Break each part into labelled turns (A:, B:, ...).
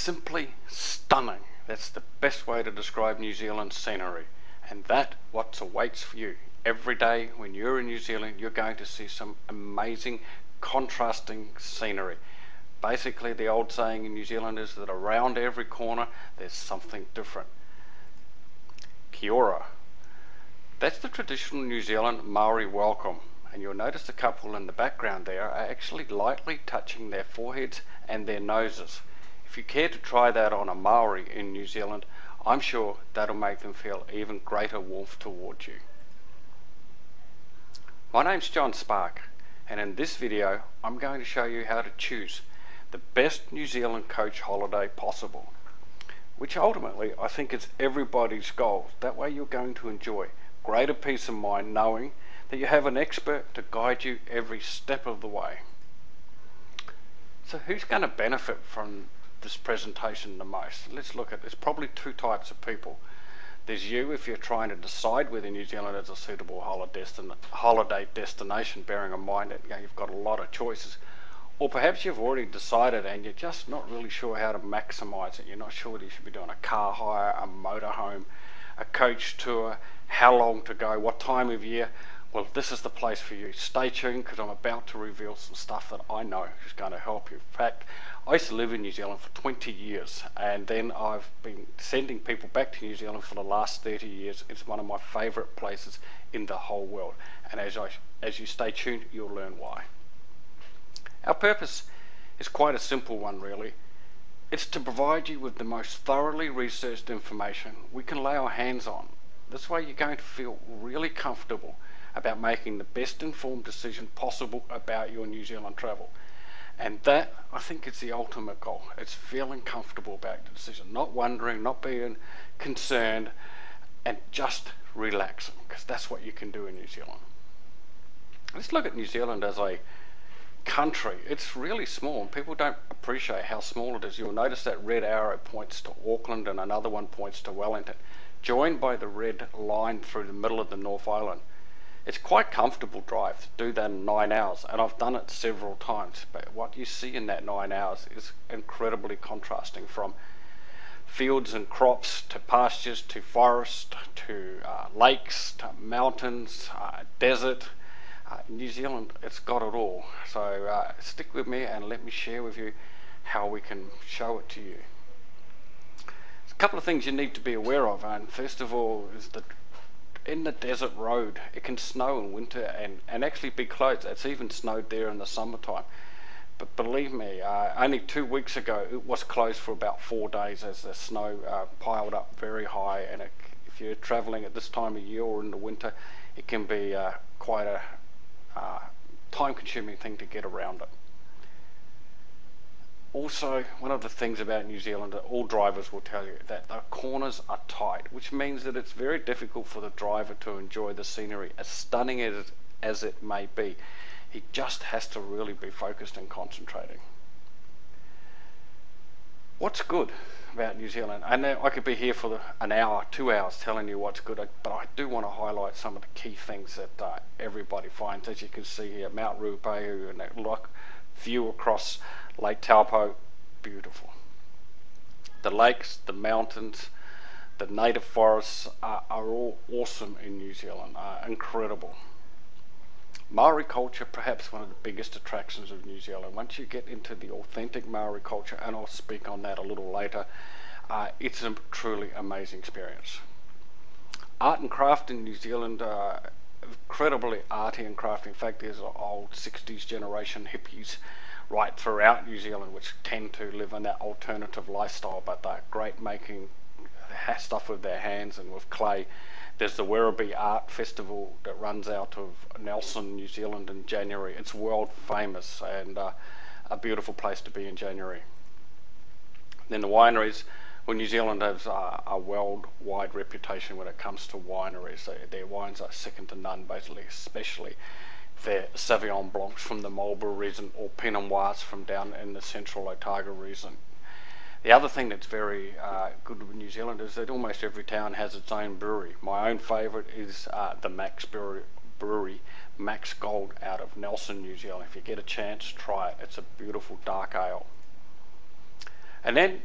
A: simply stunning. That's the best way to describe New Zealand's scenery, and that what awaits for you. Every day when you're in New Zealand, you're going to see some amazing contrasting scenery. Basically, the old saying in New Zealand is that around every corner there's something different. Kia ora. That's the traditional New Zealand Maori welcome, and you'll notice the couple in the background there are actually lightly touching their foreheads and their noses. If you care to try that on a Maori in New Zealand, I'm sure that'll make them feel even greater warmth towards you. My name's John Spark, and in this video I'm going to show you how to choose the best New Zealand coach holiday possible, which ultimately I think is everybody's goal. That way you're going to enjoy greater peace of mind knowing that you have an expert to guide you every step of the way. So who's going to benefit from this presentation the most? Let's look at, there's probably two types of people. There's you if you're trying to decide whether New Zealand is a suitable holiday destination, bearing in mind that you've got a lot of choices. Or perhaps you've already decided and you're just not really sure how to maximize it. You're not sure whether you should be doing a car hire, a motorhome, a coach tour, how long to go, what time of year. Well, this is the place for you. Stay tuned because I'm about to reveal some stuff that I know is going to help you. In fact, I used to live in New Zealand for 20 years and then I've been sending people back to New Zealand for the last 30 years. It's one of my favourite places in the whole world, and as you stay tuned, you'll learn why. Our purpose is quite a simple one, really. It's to provide you with the most thoroughly researched information we can lay our hands on. This way you're going to feel really comfortable about making the best informed decision possible about your New Zealand travel. And that, I think, is the ultimate goal. It's feeling comfortable about the decision, not wondering, not being concerned, and just relaxing, because that's what you can do in New Zealand. Let's look at New Zealand as a country. It's really small and people don't appreciate how small it is. You'll notice that red arrow points to Auckland and another one points to Wellington, joined by the red line through the middle of the North Island. It's quite comfortable drive to do that in 9 hours, and I've done it several times, but what you see in that 9 hours is incredibly contrasting, from fields and crops to pastures to forest to lakes to mountains, desert. New Zealand, it's got it all. So stick with me and let me share with you how we can show it to you. There's a couple of things you need to be aware of, and first of all is that in the desert road it can snow in winter and actually be closed. It's even snowed there in the summertime. But believe me, only 2 weeks ago it was closed for about 4 days as the snow piled up very high, and if you're travelling at this time of year or in the winter, it can be quite a time-consuming thing to get around it. Also, one of the things about New Zealand that all drivers will tell you, that the corners are tight, which means that it's very difficult for the driver to enjoy the scenery, as stunning as it may be. He just has to really be focused and concentrating. What's good about New Zealand? I know I could be here for an hour, 2 hours telling you what's good, but I do want to highlight some of the key things that everybody finds. As you can see here, Mount Ruapehu and that view across Lake Taupo, beautiful. The lakes, the mountains, the native forests are all awesome in New Zealand, incredible. Maori culture, perhaps one of the biggest attractions of New Zealand. Once you get into the authentic Maori culture, and I'll speak on that a little later, it's a truly amazing experience. Art and craft in New Zealand, incredibly arty and crafty. In fact, there's old 60s generation hippies right throughout New Zealand which tend to live in that alternative lifestyle, but they're great making stuff with their hands and with clay. There's the Werribee Art Festival that runs out of Nelson, New Zealand in January. It's world famous and a beautiful place to be in January. Then the wineries. Well, New Zealand has a worldwide reputation when it comes to wineries. Their wines are second to none, basically, especially their Sauvignon Blancs from the Marlborough region or Pinot Noirs from down in the central Otago region. The other thing that's very good with New Zealand is that almost every town has its own brewery. My own favourite is the Max Brewery, Max Gold, out of Nelson, New Zealand. If you get a chance, try it. It's a beautiful dark ale. And then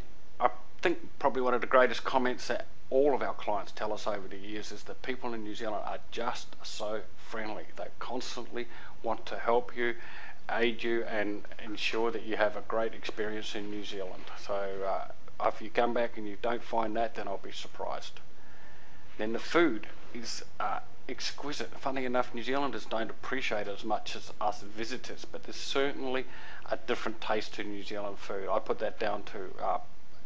A: think probably one of the greatest comments that all of our clients tell us over the years is that people in New Zealand are just so friendly. They constantly want to help you, aid you, and ensure that you have a great experience in New Zealand. So if you come back and you don't find that, then I'll be surprised. Then the food is exquisite. Funny enough, New Zealanders don't appreciate it as much as us visitors, but there's certainly a different taste to New Zealand food. I put that down to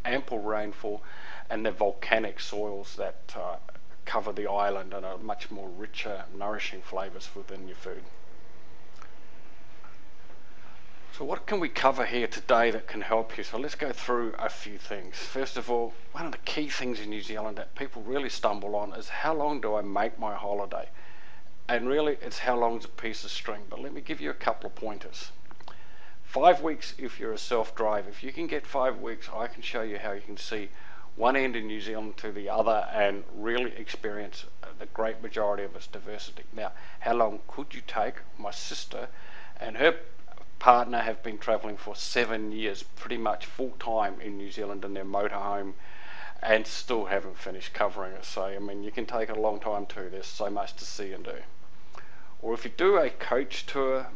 A: ample rainfall and the volcanic soils that cover the island and are much more richer, nourishing flavours within your food. So what can we cover here today that can help you? So let's go through a few things. First of all, one of the key things in New Zealand that people really stumble on is how long do I make my holiday? And really it's how long is a piece of string, but let me give you a couple of pointers. 5 weeks if you're a self-drive. If you can get 5 weeks, I can show you how you can see one end in New Zealand to the other and really experience the great majority of its diversity. Now, how long could you take? My sister and her partner have been travelling for 7 years, pretty much full time in New Zealand in their motorhome, and still haven't finished covering it. So I mean, you can take a long time too. There's so much to see and do. Or if you do a coach tour,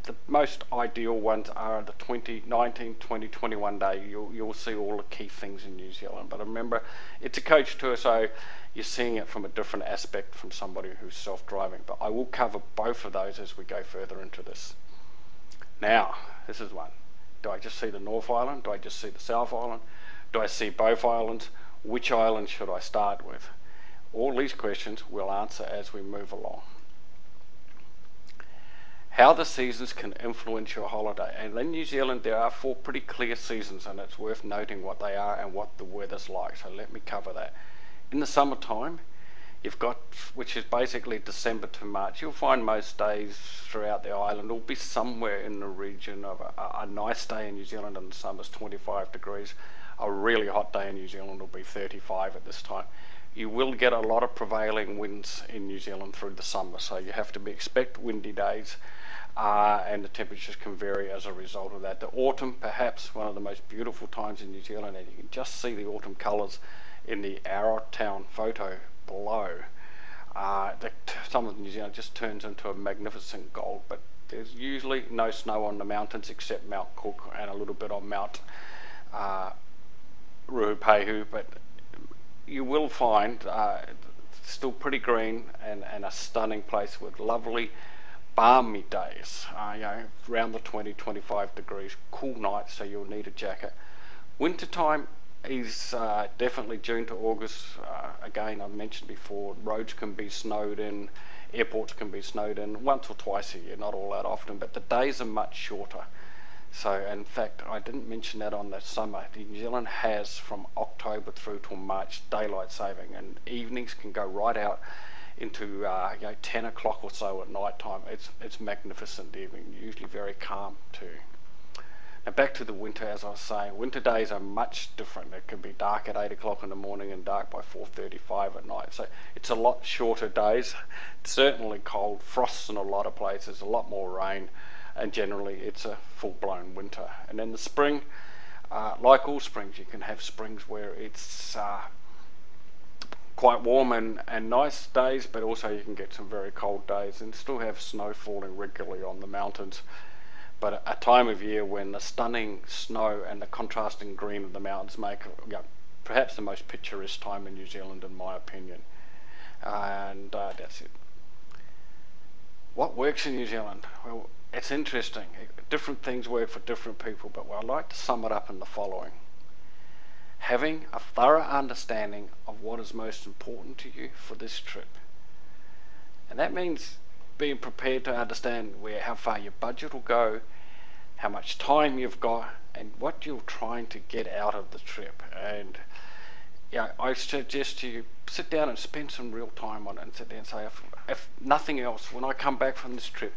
A: the most ideal ones are the 2019, 2021 day. You'll see all the key things in New Zealand. But remember, it's a coach tour, so you're seeing it from a different aspect from somebody who's self-driving. But I will cover both of those as we go further into this. Now, this is one. Do I just see the North Island? Do I just see the South Island? Do I see both islands? Which island should I start with? All these questions we'll answer as we move along. How the seasons can influence your holiday. And in New Zealand there are 4 pretty clear seasons, and it's worth noting what they are and what the weather's like. So let me cover that. In the summertime, you've got, which is basically December to March, you'll find most days throughout the island will be somewhere in the region of a nice day in New Zealand in the summer is 25 degrees. A really hot day in New Zealand will be 35 at this time. You will get a lot of prevailing winds in New Zealand through the summer, so you have to expect windy days, and the temperatures can vary as a result of that. The autumn, perhaps one of the most beautiful times in New Zealand, and you can just see the autumn colours in the Arrowtown photo below. The summer of New Zealand just turns into a magnificent gold, but there's usually no snow on the mountains except Mount Cook and a little bit on Mount Ruapehu, but you will find still pretty green and a stunning place with lovely balmy days, around the 20-25 degrees, cool nights, so you'll need a jacket. Wintertime is definitely June to August. Again, I've mentioned before, roads can be snowed in, airports can be snowed in once or twice a year, not all that often, but the days are much shorter. So in fact, I didn't mention that on the summer. New Zealand has from October through till March daylight saving, and evenings can go right out into 10 o'clock or so at night time. It's magnificent evening, usually very calm too. Now back to the winter, as I was saying, winter days are much different. It can be dark at 8 o'clock in the morning and dark by 4:35 at night. So it's a lot shorter days. It's certainly cold, frosts in a lot of places, a lot more rain, and generally it's a full-blown winter. And then the spring, like all springs, you can have springs where it's quite warm and nice days, but also you can get some very cold days and still have snow falling regularly on the mountains. But a time of year when the stunning snow and the contrasting green of the mountains make perhaps the most picturesque time in New Zealand, in my opinion. And that's it. What works in New Zealand? Well, it's interesting. Different things work for different people, but I'd like to sum it up in the following. Having a thorough understanding of what is most important to you for this trip. And that means being prepared to understand how far your budget will go, how much time you've got, and what you're trying to get out of the trip. And I suggest you sit down and spend some real time on it, and sit there and say, if nothing else, when I come back from this trip,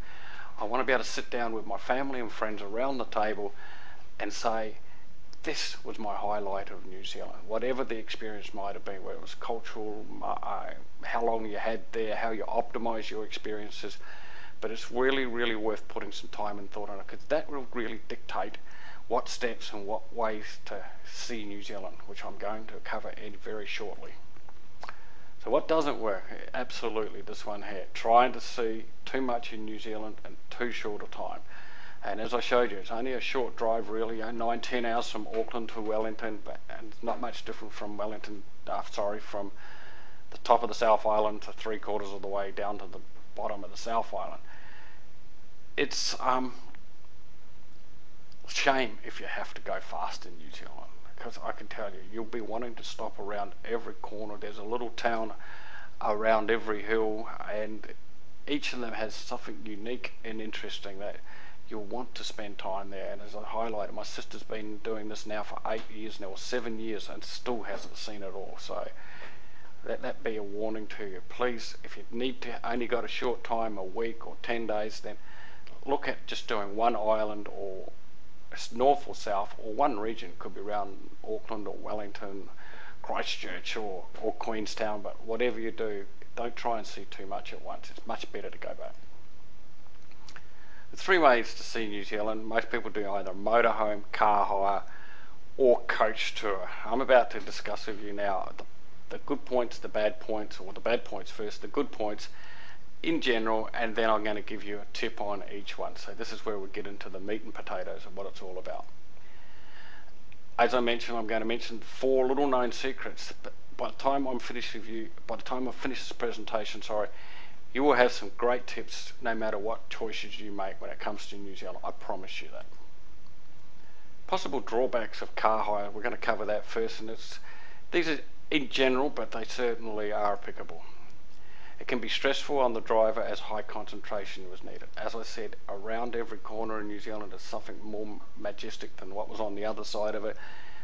A: I want to be able to sit down with my family and friends around the table and say, this was my highlight of New Zealand, whatever the experience might have been, whether it was cultural, how long you had there, how you optimize your experiences. But it's really, really worth putting some time and thought on it, because that will really dictate what steps and what ways to see New Zealand, which I'm going to cover in very shortly. So what doesn't work? Absolutely this one here, trying to see too much in New Zealand in too short a time. And as I showed you, it's only a short drive really, 9-10 hours from Auckland to Wellington, and it's not much different from from the top of the South Island to 3/4 of the way down to the bottom of the South Island. It's shame if you have to go fast in New Zealand, because I can tell you, you'll be wanting to stop around every corner. There's a little town around every hill, and each of them has something unique and interesting that you'll want to spend time there. And as I highlighted, my sister's been doing this now for 8 years now, or 7 years, and still hasn't seen it all. So let that be a warning to you. Please, if you need to only got a short time, a week or 10 days, then look at just doing one island, or north or south, or one region. Could be around Auckland or Wellington, Christchurch or Queenstown, but whatever you do, don't try and see too much at once. It's much better to go back. There's 3 ways to see New Zealand. Most people do either motorhome, car hire, or coach tour. I'm about to discuss with you now the good points, the bad points, or the bad points first, the good points in general, and then I'm going to give you a tip on each one. So this is where we get into the meat and potatoes of what it's all about. As I mentioned, I'm going to mention 4 little known secrets. But by the time I finish this presentation, you will have some great tips no matter what choices you make when it comes to New Zealand. I promise you that. Possible drawbacks of car hire, we're going to cover that first, and these are in general, but they certainly are applicable. It can be stressful on the driver as high concentration was needed. As I said, around every corner in New Zealand is something more majestic than what was on the other side of it.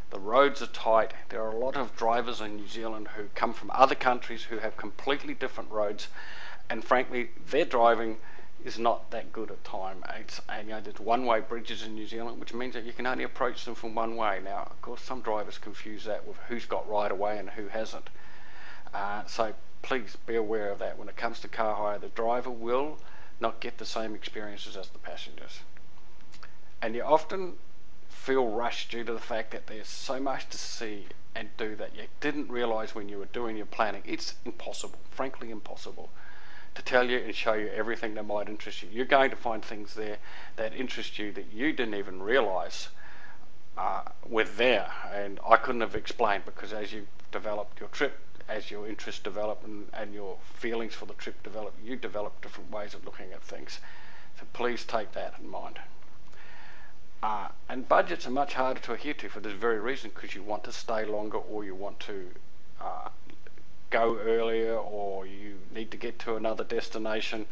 A: The roads are tight. There are a lot of drivers in New Zealand who come from other countries who have completely different roads, and frankly, their driving is not that good at time. There's one-way bridges in New Zealand, which means that you can only approach them from one way. Now, of course, some drivers confuse that with who's got right of way and who hasn't. So please be aware of that. When it comes to car hire, the driver will not get the same experiences as the passengers. And you often feel rushed due to the fact that there's so much to see and do that you didn't realise when you were doing your planning. It's impossible, frankly impossible, to tell you and show you everything that might interest you. You're going to find things there that interest you that you didn't even realise were there, and I couldn't have explained, because as you developed your trip, as your interests develop and your feelings for the trip develop, you develop different ways of looking at things. So please take that in mind. And budgets are much harder to adhere to for this very reason, because you want to stay longer, or you want to go earlier, or you need to get to another destination.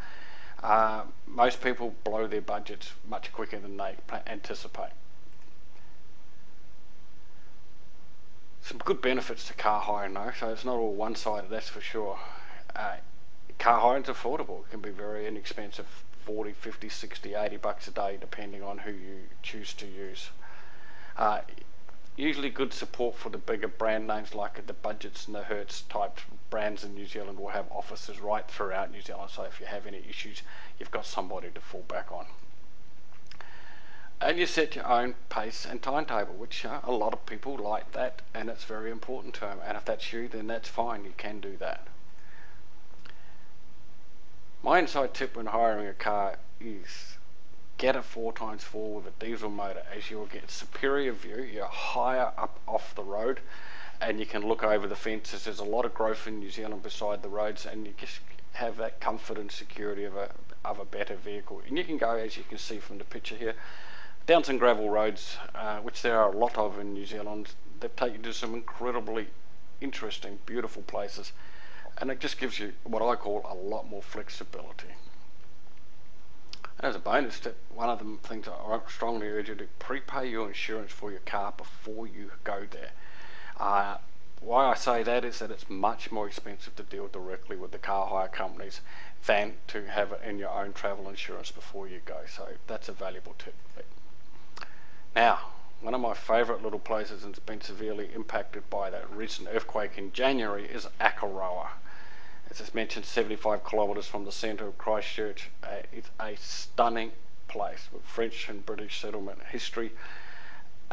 A: Most people blow their budgets much quicker than they anticipate. Some good benefits to car hiring though, so it's not all one-sided, that's for sure. Car hiring is affordable. It can be very inexpensive, 40, 50, 60, 80 bucks a day, depending on who you choose to use. Usually good support for the bigger brand names like the Budgets and the Hertz type brands in New Zealand will have offices right throughout New Zealand, so if you have any issues, you've got somebody to fall back on. And you set your own pace and timetable, which a lot of people like that, and it's very important to them. And if that's you, then that's fine, you can do that. My inside tip when hiring a car is get a 4x4 with a diesel motor, as you'll get superior view. You're higher up off the road, and you can look over the fences. There's a lot of growth in New Zealand beside the roads, and you just have that comfort and security of a better vehicle. And you can go, as you can see from the picture here, down some gravel roads, which there are a lot of in New Zealand, that take you to some incredibly interesting, beautiful places, and it just gives you what I call a lot more flexibility. And as a bonus tip, one of the things I strongly urge you to prepay your insurance for your car before you go there. Why I say that is that it's much more expensive to deal directly with the car hire companies than to have it in your own travel insurance before you go, so that's a valuable tip. Now, one of my favourite little places that's been severely impacted by that recent earthquake in January is Akaroa. As I mentioned, 75 kilometres from the centre of Christchurch. It's a stunning place with French and British settlement history,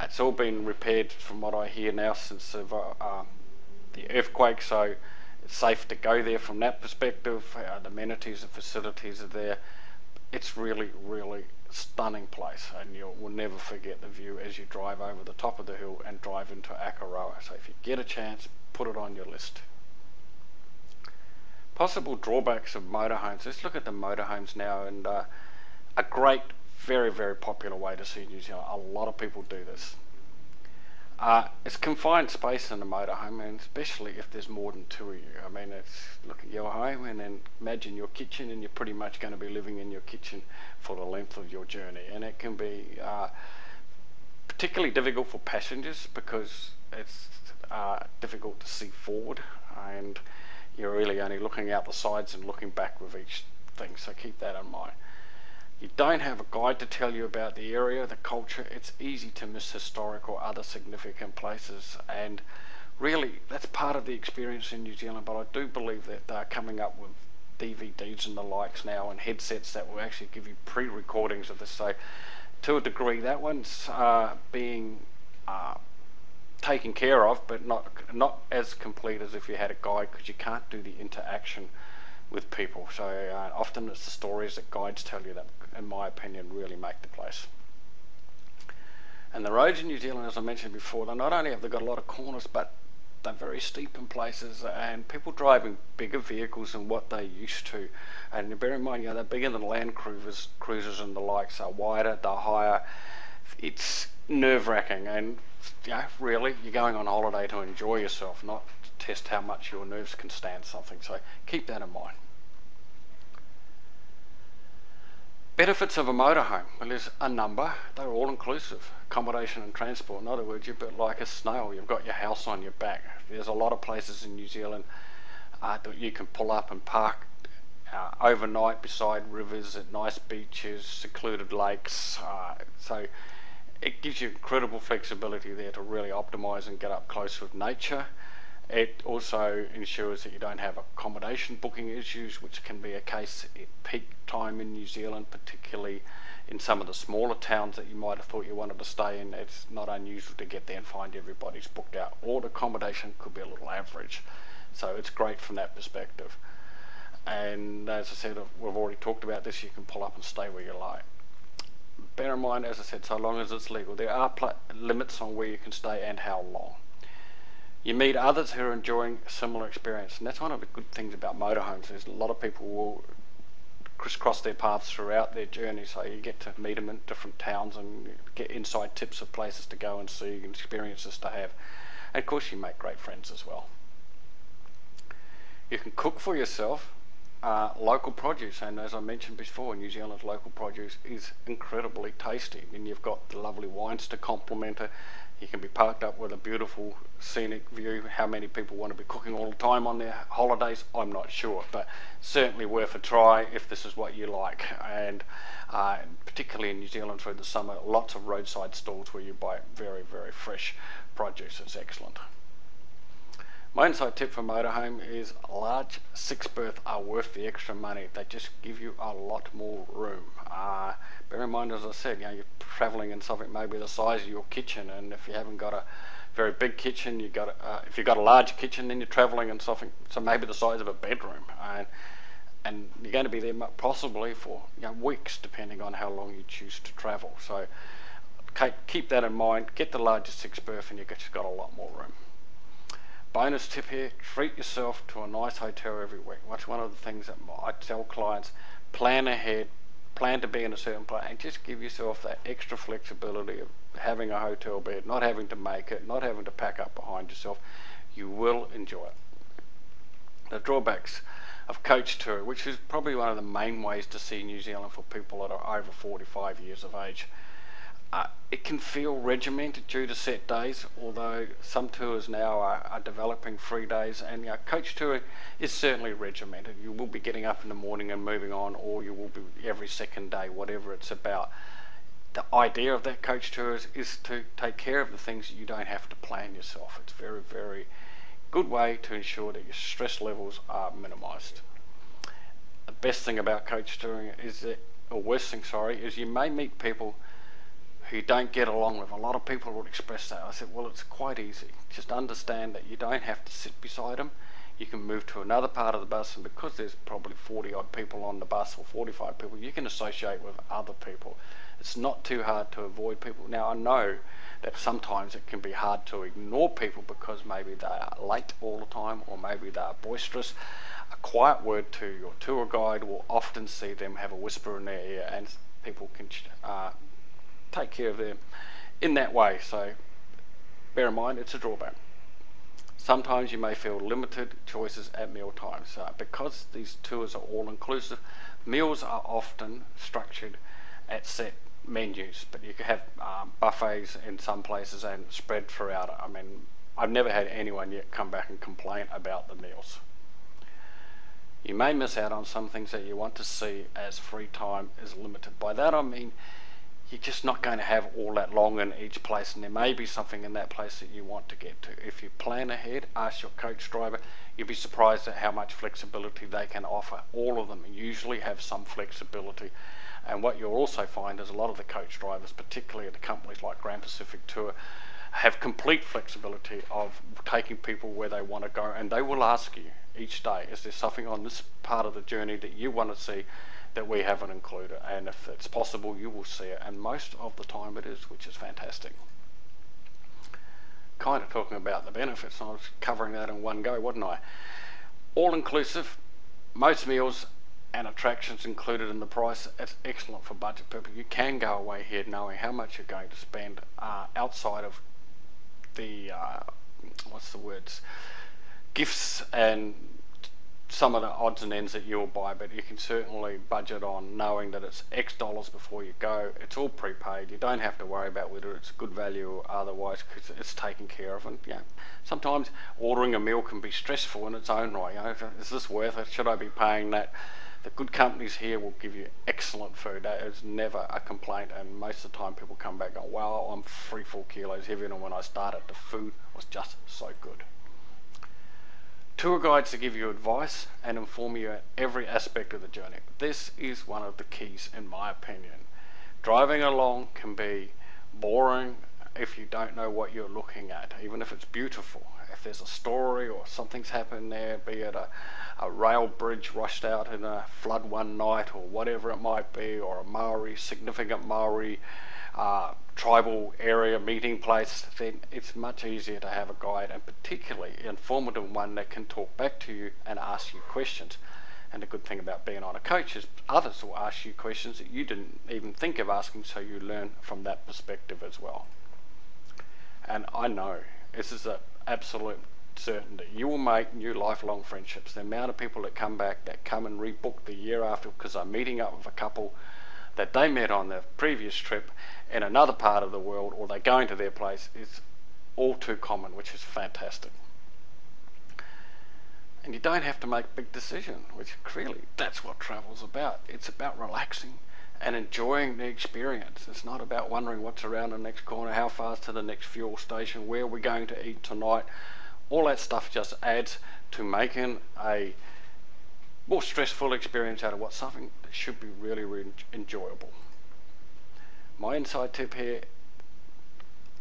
A: It's all been repaired from what I hear now since the earthquake, so it's safe to go there from that perspective. The amenities, the facilities are there. It's really, really stunning place, and you will never forget the view as you drive over the top of the hill and drive into Akaroa. So if you get a chance, put it on your list. Possible drawbacks of motorhomes. Let's look at the motorhomes now, and a great, very, very popular way to see New Zealand. A lot of people do this. It's confined space in a motorhome, and especially if there's more than two of you. I mean, it's look at your home and then imagine your kitchen, and you're pretty much going to be living in your kitchen for the length of your journey. And it can be particularly difficult for passengers because it's difficult to see forward, and you're really only looking out the sides and looking back with each thing, so keep that in mind. You don't have a guide to tell you about the area, the culture. It's easy to miss historic or other significant places, and really that's part of the experience in New Zealand. But I do believe that they're coming up with DVDs and the likes now, and headsets that will actually give you pre-recordings of this. So to a degree that one's being taken care of, but not as complete as if you had a guide, because you can't do the interaction with people. So often it's the stories that guides tell you that, in my opinion, really make the place. And the roads in New Zealand, as I mentioned before, they not only have they got a lot of corners, but they're very steep in places, and people driving bigger vehicles than what they used to. And bear in mind, they're bigger than Land Cruisers and the likes. Are wider, they're higher. It's nerve-wracking, and really, you're going on holiday to enjoy yourself, not to test how much your nerves can stand something. So keep that in mind. Benefits of a motorhome. Well, there's a number. They're all inclusive. Accommodation and transport. In other words, you're a bit like a snail. You've got your house on your back. There's a lot of places in New Zealand that you can pull up and park overnight beside rivers, at nice beaches, secluded lakes. So it gives you incredible flexibility there to really optimise and get up close with nature. It also ensures that you don't have accommodation booking issues, which can be a case at peak time in New Zealand, particularly in some of the smaller towns that you might have thought you wanted to stay in. It's not unusual to get there and find everybody's booked out, or the accommodation could be a little average. So it's great from that perspective. And as I said, we've already talked about this, you can pull up and stay where you like. Bear in mind, as I said, so long as it's legal, there are limits on where you can stay and how long. You meet others who are enjoying a similar experience, and that's one of the good things about motorhomes. Is a lot of people will crisscross their paths throughout their journey, so you get to meet them in different towns and get inside tips of places to go and see and experiences to have. And of course, you make great friends as well. You can cook for yourself local produce, and as I mentioned before, New Zealand's local produce is incredibly tasty, and you've got the lovely wines to complement it. You can be parked up with a beautiful scenic view. How many people want to be cooking all the time on their holidays? I'm not sure, but certainly worth a try if this is what you like. And particularly in New Zealand through the summer, lots of roadside stalls where you buy very, very fresh produce. It's excellent. My inside tip for motorhome is large 6-berth are worth the extra money. They just give you a lot more room. Bear in mind, as I said, you're travelling in something maybe the size of your kitchen, and if you haven't got a very big kitchen, if you've got a large kitchen, then you're travelling in something so maybe the size of a bedroom, and you're going to be there possibly for weeks, depending on how long you choose to travel. So keep that in mind. Get the largest 6-berth, and you've just got a lot more room. Bonus tip here, treat yourself to a nice hotel every week. That's one of the things that I tell clients. Plan ahead, plan to be in a certain place, and just give yourself that extra flexibility of having a hotel bed, not having to make it, not having to pack up behind yourself. You will enjoy it. The drawbacks of coach tour, which is probably one of the main ways to see New Zealand for people that are over 45 years of age. It can feel regimented due to set days, although some tours now are developing 3 days, and coach tour is certainly regimented. You will be getting up in the morning and moving on, or you will be every second day, whatever it's about. The idea of that coach tour is to take care of the things that you don't have to plan yourself. It's a very, very good way to ensure that your stress levels are minimised. The best thing about coach touring is that, or worst thing, sorry, is you may meet people who you don't get along with. A lot of people would express that. I said, well, it's quite easy. Just understand that you don't have to sit beside them. You can move to another part of the bus, and because there's probably 40 odd people on the bus, or 45 people, you can associate with other people. It's not too hard to avoid people. Now, I know that sometimes it can be hard to ignore people because maybe they are late all the time, or maybe they are boisterous. A quiet word to your tour guide will often see them have a whisper in their ear, and people can take care of them in that way. So bear in mind, it's a drawback. Sometimes you may feel limited choices at meal times. Because these tours are all inclusive, meals are often structured at set menus, but you can have buffets in some places and spread throughout. I mean, I've never had anyone yet come back and complain about the meals. You may miss out on some things that you want to see, as free time is limited. By that I mean you're just not going to have all that long in each place, and there may be something in that place that you want to get to. If you plan ahead, ask your coach driver, you'll be surprised at how much flexibility they can offer. All of them usually have some flexibility, and what you'll also find is a lot of the coach drivers, particularly at the companies like Grand Pacific Tour, have complete flexibility of taking people where they want to go, and they will ask you each day, is there something on this part of the journey that you want to see that we haven't included? And if it's possible, you will see it, and most of the time it is, which is fantastic. Kind of talking about the benefits, I was covering that in one go, wasn't I? All inclusive, most meals and attractions included in the price. It's excellent for budget people. You can go away here knowing how much you're going to spend outside of the gifts and some of the odds and ends that you'll buy, but you can certainly budget on knowing that it's X dollars before you go. It's all prepaid. You don't have to worry about whether it's good value or otherwise, because it's taken care of. And sometimes ordering a meal can be stressful in its own right. Is this worth it? Should I be paying that? The good companies here will give you excellent food. That is never a complaint, and most of the time people come back and go, wow, I'm 3-4 kilos heavier than when I started. The food was just so good. Tour guides to give you advice and inform you at every aspect of the journey. This is one of the keys, in my opinion. Driving along can be boring if you don't know what you're looking at, even if it's beautiful. If there's a story or something's happened there, be it a rail bridge rushed out in a flood one night, or whatever it might be, or a significant Maori tribal area meeting place, then it's much easier to have a guide, and particularly informative one that can talk back to you and ask you questions. And the good thing about being on a coach is others will ask you questions that you didn't even think of asking, so you learn from that perspective as well. And I know this is an absolute certainty. You will make new lifelong friendships. The amount of people that come back, that come and rebook the year after because they're meeting up with a couple that they met on the previous trip in another part of the world, or they're going to their place, is all too common, which is fantastic. And you don't have to make a big decision, which really, that's what travel's about. It's about relaxing and enjoying the experience. It's not about wondering what's around the next corner, how far to the next fuel station, where we're going to eat tonight. All that stuff just adds to making a more stressful experience out of what's something that should be really, really enjoyable. My inside tip here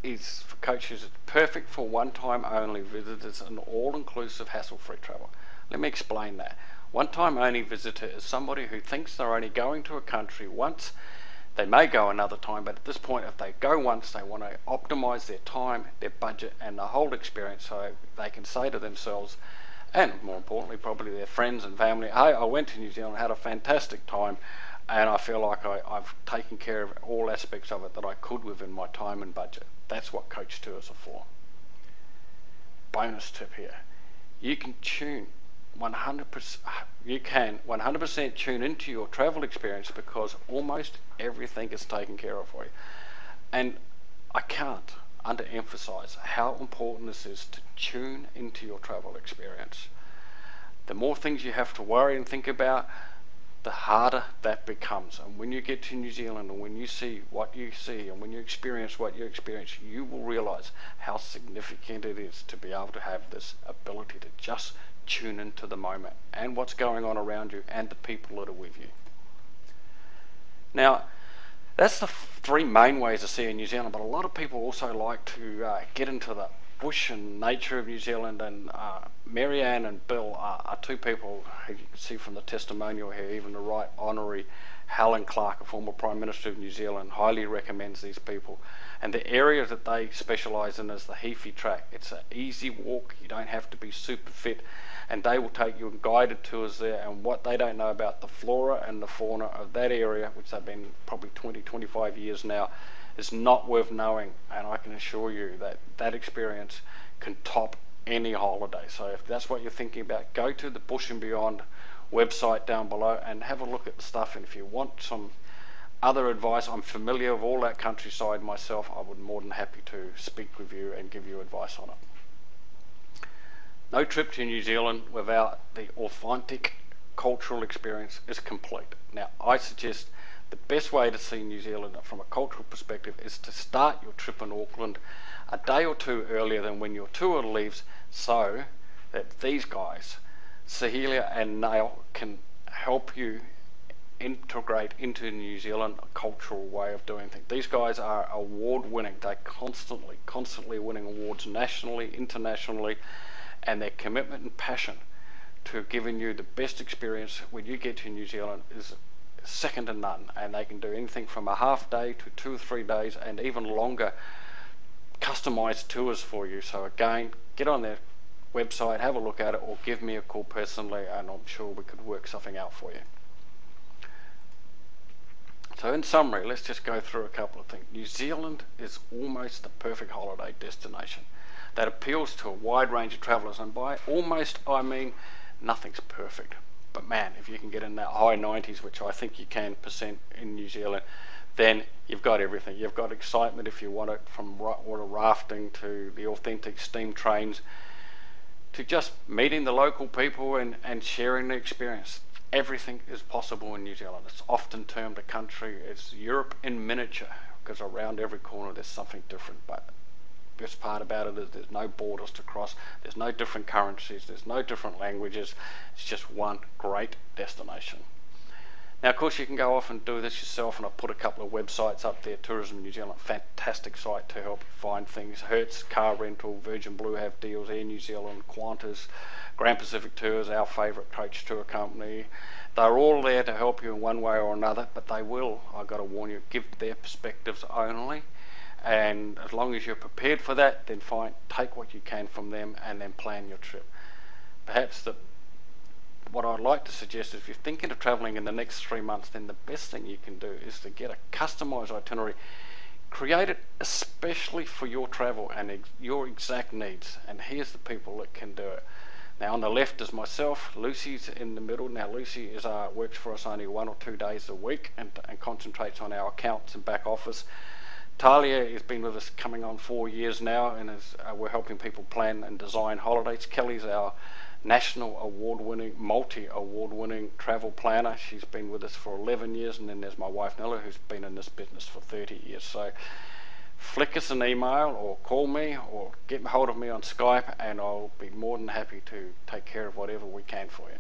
A: is for coaches, it's perfect for one-time only visitors and all-inclusive hassle-free travel. Let me explain that. One-time only visitor is somebody who thinks they're only going to a country once. They may go another time, but at this point, if they go once, they want to optimize their time, their budget, and the whole experience, so they can say to themselves, and more importantly probably their friends and family, hey, I went to New Zealand, had a fantastic time, and I feel like I've taken care of all aspects of it that I could within my time and budget. That's what coach tours are for. Bonus tip here. You can 100% tune into your travel experience, because almost everything is taken care of for you. And I can't underemphasize how important this is to tune into your travel experience. The more things you have to worry and think about, the harder that becomes. And when you get to New Zealand, and when you see what you see, and when you experience what you experience, you will realize how significant it is to be able to have this ability to just tune into the moment and what's going on around you and the people that are with you. Now, That's the three main ways to see in New Zealand, but a lot of people also like to get into the bush and nature of New Zealand, and Marianne and Bill are two people who you can see from the testimonial here. Even the Right Honourary Helen Clark, a former Prime Minister of New Zealand, highly recommends these people. And the area that they specialise in is the Heafy Track. It's an easy walk, you don't have to be super fit, and they will take you on guided tours there. And what they don't know about the flora and the fauna of that area, which they've been probably 20-25 years now, is not worth knowing. And I can assure you that that experience can top any holiday. So if that's what you're thinking about, go to the Bush and Beyond website down below and have a look at the stuff. And if you want some other advice, I'm familiar with all that countryside myself. I would be more than happy to speak with you and give you advice on it. No trip to New Zealand without the authentic cultural experience is complete. Now, I suggest the best way to see New Zealand from a cultural perspective is to start your trip in Auckland a day or two earlier than when your tour leaves, so that these guys, Sahelia and Nail, can help you integrate into New Zealand a cultural way of doing things. These guys are award-winning. They're constantly winning awards nationally, internationally, and their commitment and passion to giving you the best experience when you get to New Zealand is second to none. And they can do anything from a half day to 2 or 3 days, and even longer customized tours for you. So again, get on their website, have a look at it, or give me a call personally, and I'm sure we could work something out for you. So in summary, let's just go through a couple of things. New Zealand is almost the perfect holiday destination that appeals to a wide range of travellers, and by almost I mean nothing's perfect. But man, if you can get in that high 90s, which I think you can percent in New Zealand, then you've got everything. You've got excitement if you want it, from water rafting to the authentic steam trains, to just meeting the local people and sharing the experience. Everything is possible in New Zealand. It's often termed a country. It's Europe in miniature, because around every corner there's something different. But the best part about it is there's no borders to cross, there's no different currencies, there's no different languages. It's just one great destination. Now, of course, you can go off and do this yourself, and I've put a couple of websites up there. Tourism New Zealand, fantastic site to help you find things. Hertz Car Rental, Virgin Blue have deals, Air New Zealand, Qantas, Grand Pacific Tours, our favourite coach tour company. They're all there to help you in one way or another, but they will, I've got to warn you, give their perspectives only. And as long as you're prepared for that, then fine, take what you can from them and then plan your trip. Perhaps what I'd like to suggest is, if you're thinking of travelling in the next 3 months, then the best thing you can do is to get a customised itinerary, create it especially for your travel and your exact needs. And here's the people that can do it. Now, on the left is myself. Lucy's in the middle. Now, Lucy works for us only 1 or 2 days a week and concentrates on our accounts and back office. Talia has been with us coming on 4 years now, and we're helping people plan and design holidays. Kelly's our national award-winning, multi-award-winning travel planner. She's been with us for 11 years, and then there's my wife Nella, who's been in this business for 30 years. So flick us an email or call me or get hold of me on Skype, and I'll be more than happy to take care of whatever we can for you.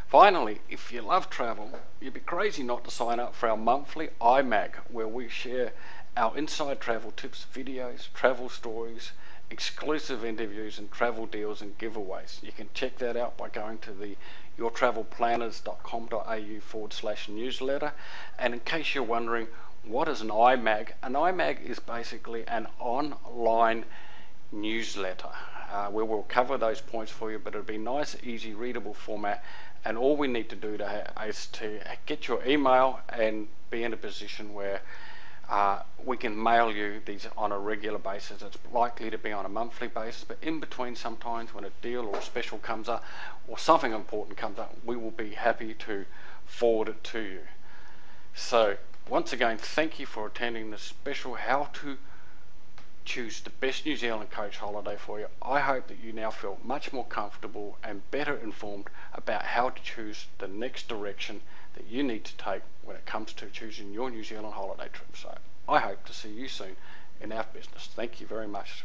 A: Finally, if you love travel, you'd be crazy not to sign up for our monthly iMag, where we share our inside travel tips, videos, travel stories, exclusive interviews and travel deals and giveaways. You can check that out by going to the yourtravelplanners.com.au/newsletter. And in case you're wondering, what is an iMag is basically an online newsletter where we'll cover those points for you, but it'll be nice, easy, readable format. And all we need to do is to get your email and be in a position where we can mail you these on a regular basis. It's likely to be on a monthly basis, but in between, sometimes when a deal or a special comes up or something important comes up, we will be happy to forward it to you. So once again, thank you for attending this special How to Choose the Best New Zealand Coach Holiday for you. I hope that you now feel much more comfortable and better informed about how to choose the next direction that you need to take when it comes to choosing your New Zealand holiday trip. So I hope to see you soon in our business. Thank you very much.